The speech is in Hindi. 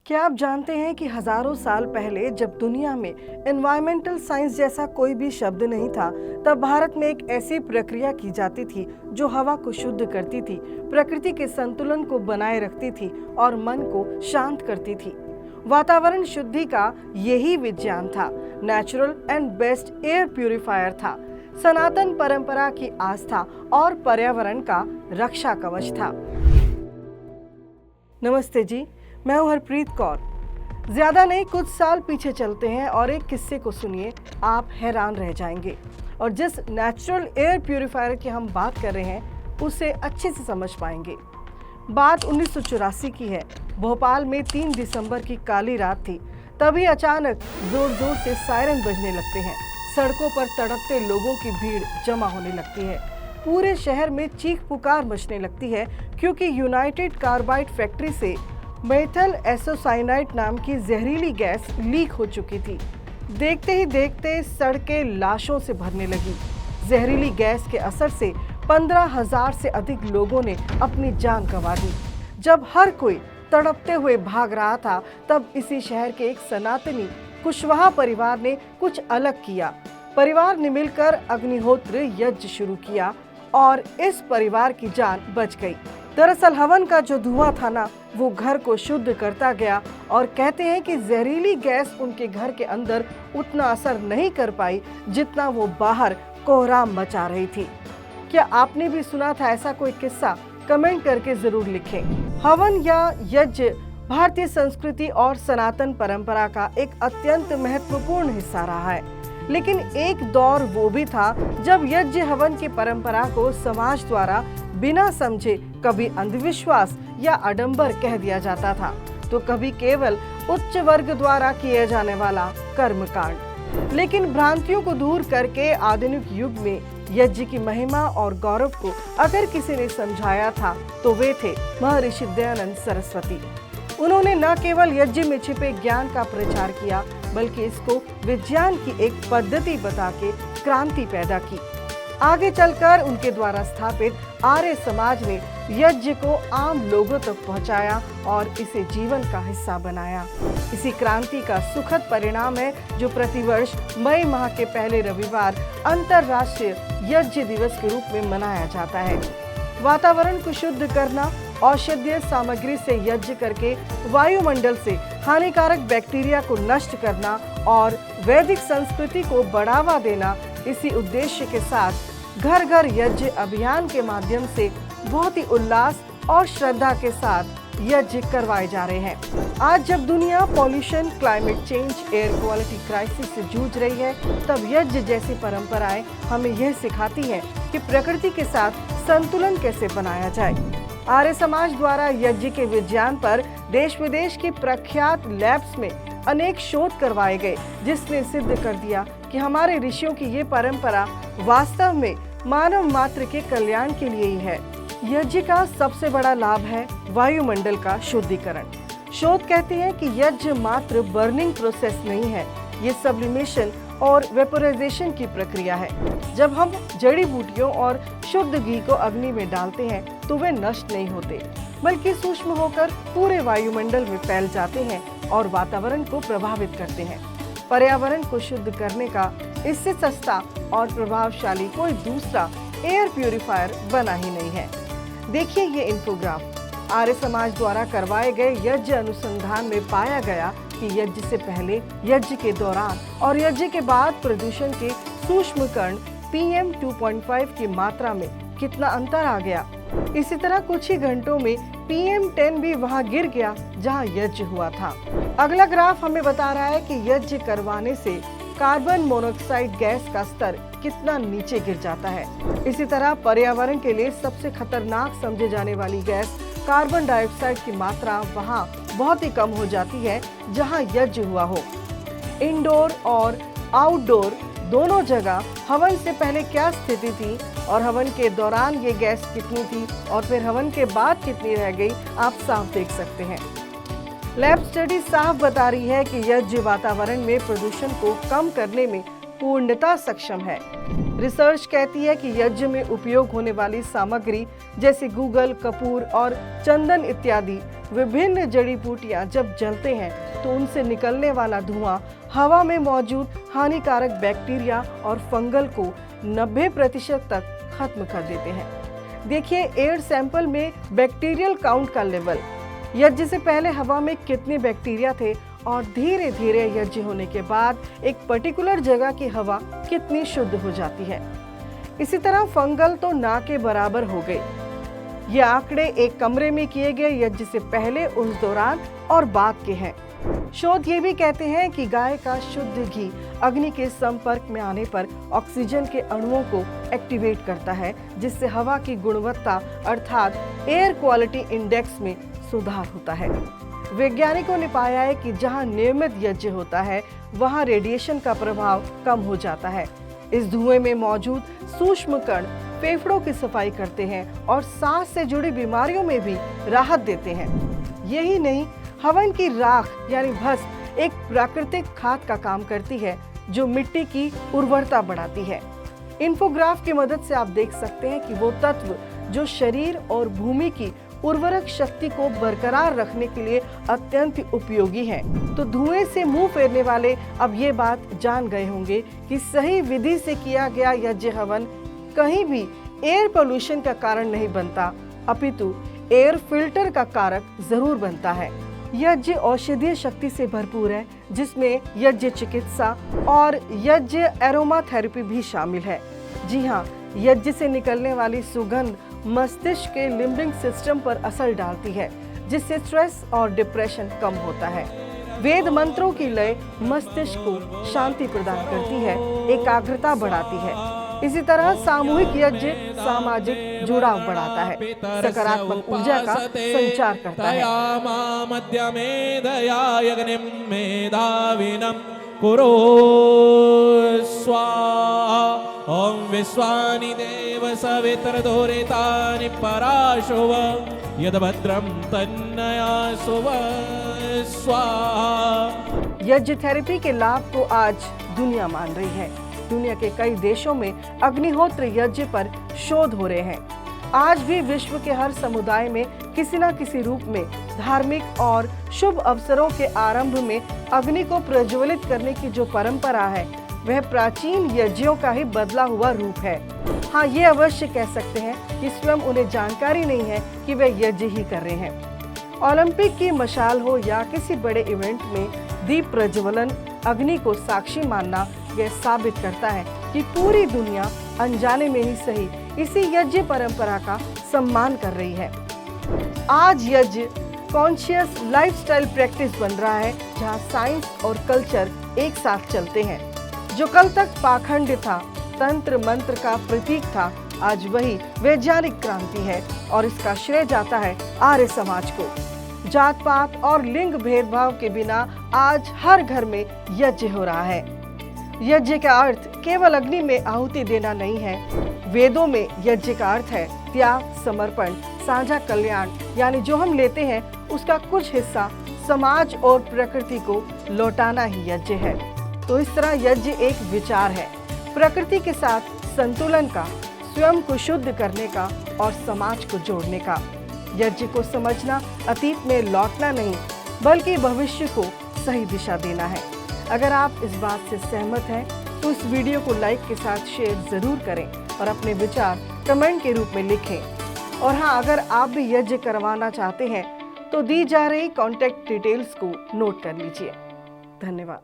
क्या आप जानते हैं कि हजारों साल पहले जब दुनिया में एनवायरमेंटल साइंस जैसा कोई भी शब्द नहीं था, तब भारत में एक ऐसी प्रक्रिया की जाती थी जो हवा को शुद्ध करती थी, प्रकृति के संतुलन को बनाए रखती थी और मन को शांत करती थी। वातावरण शुद्धि का यही विज्ञान था। Natural and best air purifier था, सनातन परंपरा की आस्था और पर्यावरण का रक्षा कवच था। नमस्ते जी, मैं हूं हरप्रीत कौर। ज्यादा नहीं, कुछ साल पीछे चलते हैं और एक किस्से को सुनिए, आप हैरान रह जाएंगे। और जिस नेचुरल एयर प्यूरिफायर की हम बात कर रहे हैं उसे अच्छे से समझ पाएंगे। बात 1984 की है। भोपाल में 3 दिसंबर की काली रात थी। तभी अचानक जोर जोर से सायरन बजने लगते हैं। सड़कों पर तड़पते लोगों की भीड़ जमा होने लगती है। पूरे शहर में चीख पुकार मचने लगती है क्योंकि यूनाइटेड कार्बाइड फैक्ट्री से मेथल एसोसाइनाइड नाम की जहरीली गैस लीक हो चुकी थी। देखते ही देखते सड़कें लाशों से भरने लगी। जहरीली गैस के असर से 15,000 से अधिक लोगों ने अपनी जान गंवा दी। जब हर कोई तड़पते हुए भाग रहा था, तब इसी शहर के एक सनातनी कुशवाहा परिवार ने कुछ अलग किया। परिवार ने मिलकर अग्निहोत्र यज्ञ शुरू किया और इस परिवार की जान बच गई। दरअसल हवन का जो धुआं था ना, वो घर को शुद्ध करता गया और कहते हैं कि जहरीली गैस उनके घर के अंदर उतना असर नहीं कर पाई जितना वो बाहर कोहराम मचा रही थी। क्या आपने भी सुना था ऐसा कोई किस्सा? कमेंट करके जरूर लिखें। हवन या यज्ञ भारतीय संस्कृति और सनातन परंपरा का एक अत्यंत महत्वपूर्ण हिस्सा रहा है, लेकिन एक दौर वो भी था जब यज्ञ हवन की परंपरा को समाज द्वारा बिना समझे कभी अंधविश्वास या आडंबर कह दिया जाता था, तो कभी केवल उच्च वर्ग द्वारा किए जाने वाला कर्मकांड। लेकिन भ्रांतियों को दूर करके आधुनिक युग में यज्ञ की महिमा और गौरव को अगर किसी ने समझाया था तो वे थे महर्षि दयानंद सरस्वती। उन्होंने न केवल यज्ञ में छिपे ज्ञान का प्रचार किया, बल्कि इसको विज्ञान की एक पद्धति बता के क्रांति पैदा की। आगे चलकर उनके द्वारा स्थापित आर्य समाज ने यज्ञ को आम लोगों तक पहुंचाया और इसे जीवन का हिस्सा बनाया। इसी क्रांति का सुखद परिणाम है जो प्रतिवर्ष मई माह के पहले रविवार अंतर्राष्ट्रीय यज्ञ दिवस के रूप में मनाया जाता है। वातावरण को शुद्ध करना, औषधीय सामग्री से यज्ञ करके वायुमंडल से हानिकारक बैक्टीरिया को नष्ट करना और वैदिक संस्कृति को बढ़ावा देना, इसी उद्देश्य के साथ घर घर यज्ञ अभियान के माध्यम से बहुत ही उल्लास और श्रद्धा के साथ यज्ञ करवाए जा रहे हैं। आज जब दुनिया pollution, climate change, air quality crisis से जूझ रही है, तब यज्ञ जैसी परंपराएं हमें यह सिखाती हैं कि प्रकृति के साथ संतुलन कैसे बनाया जाए। आर्य समाज द्वारा यज्ञ के विज्ञान पर देश विदेश की प्रख्यात लैब्स में अनेक शोध करवाए गए, जिसने सिद्ध कर दिया कि हमारे ऋषियों की ये परंपरा वास्तव में मानव मात्र के कल्याण के लिए ही है। यज्ञ का सबसे बड़ा लाभ है वायुमंडल का शुद्धिकरण। शोध कहते हैं कि यज्ञ मात्र बर्निंग प्रोसेस नहीं है, ये सब्लिमेशन और वेपोराइजेशन की प्रक्रिया है। जब हम जड़ी बूटियों और शुद्ध घी को अग्नि में डालते हैं तो वे नष्ट नहीं होते, बल्कि सूक्ष्म होकर पूरे वायुमंडल में फैल जाते हैं और वातावरण को प्रभावित करते हैं। पर्यावरण को शुद्ध करने का इससे सस्ता और प्रभावशाली कोई दूसरा एयर प्यूरिफायर बना ही नहीं है। देखिए ये इंफोग्राफ। आर्य समाज द्वारा करवाए गए यज्ञ अनुसंधान में पाया गया कि यज्ञ से पहले, यज्ञ के दौरान और यज्ञ के बाद प्रदूषण के सूक्ष्म कण PM 2.5 की मात्रा में कितना अंतर आ गया। इसी तरह कुछ ही घंटों में PM 10 भी वहां गिर गया जहां यज्ञ हुआ था। अगला ग्राफ हमें बता रहा है कि यज्ञ करवाने से कार्बन मोनोऑक्साइड गैस का स्तर कितना नीचे गिर जाता है। इसी तरह पर्यावरण के लिए सबसे खतरनाक समझे जाने वाली गैस कार्बन डाइऑक्साइड की मात्रा वहां बहुत ही कम हो जाती है जहां यज्ञ हुआ हो। इंडोर और आउटडोर दोनों जगह हवन से पहले क्या स्थिति थी और हवन के दौरान ये गैस कितनी थी और फिर हवन के बाद कितनी रह गई, आप साफ देख सकते हैं। लैब स्टडी साफ बता रही है कि यज्ञ वातावरण में प्रदूषण को कम करने में पूर्णतः सक्षम है। रिसर्च कहती है कि यज्ञ में उपयोग होने वाली सामग्री जैसे गूगल, कपूर और चंदन इत्यादि विभिन्न जड़ी बूटियां जब जलते हैं तो उनसे निकलने वाला धुआं हवा में मौजूद हानिकारक बैक्टीरिया और फंगल को 90% तक खत्म कर देते हैं। देखिए एयर सैंपल में बैक्टीरियल काउंट का लेवल, यज्ञ से पहले हवा में कितने बैक्टीरिया थे और धीरे धीरे यज्ञ होने के बाद एक पर्टिकुलर जगह की हवा कितनी शुद्ध हो जाती है। इसी तरह फंगल तो ना के बराबर हो गई। ये आंकड़े एक कमरे में किए गए यज्ञ से पहले, उस दौरान और बाद के हैं। शोध ये भी कहते हैं कि गाय का शुद्ध घी अग्नि के संपर्क में आने पर ऑक्सीजन के अणुओं को एक्टिवेट करता है, जिससे हवा की गुणवत्ता अर्थात एयर क्वालिटी इंडेक्स में सुधार होता है। वैज्ञानिकों ने पाया है कि जहां नियमित यज्ञ होता है वहां रेडिएशन का प्रभाव कम हो जाता है। इस धुएं में मौजूद सूक्ष्म कण फेफड़ों की सफाई करते हैं और सांस से जुड़ी बीमारियों में भी राहत देते हैं। यही नहीं, हवन की राख यानी भस्म एक प्राकृतिक खाद का काम करती है जो मिट्टी की उर्वरता बढ़ाती है। इन्फोग्राफ की मदद से आप देख सकते हैं कि वो तत्व जो शरीर और भूमि की उर्वरक शक्ति को बरकरार रखने के लिए अत्यंत उपयोगी है। तो धुएं से मुंह फेरने वाले अब ये बात जान गए होंगे कि सही विधि से किया गया यज्ञ हवन कहीं भी एयर पोल्यूशन का कारण नहीं बनता, अपितु एयर फिल्टर का कारक जरूर बनता है। यज्ञ औषधीय शक्ति से भरपूर है, जिसमें यज्ञ चिकित्सा और यज्ञ एरोमा थेरेपी भी शामिल है। जी हाँ, यज्ञ से निकलने वाली सुगंध मस्तिष्क के लिम्बिक सिस्टम पर असर डालती है, जिससे स्ट्रेस और डिप्रेशन कम होता है। वेद मंत्रों की लय मस्तिष्क को शांति प्रदान करती है, एकाग्रता बढ़ाती है। इसी तरह सामूहिक यज्ञ सामाजिक जुड़ाव बढ़ाता है, सकारात्मक ऊर्जा का संचार करता है। कुरु स्वाहा ओम विश्वानि देव सवित्र धोरेतानि पराशुव यद्भद्रं तन्नयासुव स्वाहा। यज्ञ थेरेपी के लाभ को आज दुनिया मान रही है। दुनिया के कई देशों में अग्निहोत्र यज्ञ पर शोध हो रहे हैं। आज भी विश्व के हर समुदाय में किसी न किसी रूप में धार्मिक और शुभ अवसरों के आरंभ में अग्नि को प्रज्वलित करने की जो परंपरा है वह प्राचीन यज्ञों का ही बदला हुआ रूप है। हाँ, ये अवश्य कह सकते हैं कि स्वयं उन्हें जानकारी नहीं है कि वे यज्ञ ही कर रहे हैं। ओलंपिक की मशाल हो या किसी बड़े इवेंट में दीप प्रज्वलन अग्नि को साक्षी मानना यह साबित करता है कि पूरी दुनिया अनजाने में ही सही इसी यज्ञ परंपरा का सम्मान कर रही है। आज यज्ञ कॉन्शियस लाइफस्टाइल प्रैक्टिस बन रहा है, जहां साइंस और कल्चर एक साथ चलते हैं। जो कल तक पाखंड था, तंत्र मंत्र का प्रतीक था, आज वही वैज्ञानिक क्रांति है और इसका श्रेय जाता है आर्य समाज को। जात पात और लिंग भेदभाव के बिना आज हर घर में यज्ञ हो रहा है। यज्ञ का अर्थ केवल अग्नि में आहुति देना नहीं है। वेदों में यज्ञ का अर्थ है त्याग, समर्पण, साझा कल्याण, यानी जो हम लेते हैं उसका कुछ हिस्सा समाज और प्रकृति को लौटाना ही यज्ञ है। तो इस तरह यज्ञ एक विचार है, प्रकृति के साथ संतुलन का, स्वयं को शुद्ध करने का और समाज को जोड़ने का। यज्ञ को समझना अतीत में लौटना नहीं, बल्कि भविष्य को सही दिशा देना है। अगर आप इस बात से सहमत हैं तो इस वीडियो को लाइक के साथ शेयर जरूर करें और अपने विचार कमेंट के रूप में लिखें। और हाँ, अगर आप भी यज्ञ करवाना चाहते हैं तो दी जा रही कॉन्टैक्ट डिटेल्स को नोट कर लीजिए। धन्यवाद।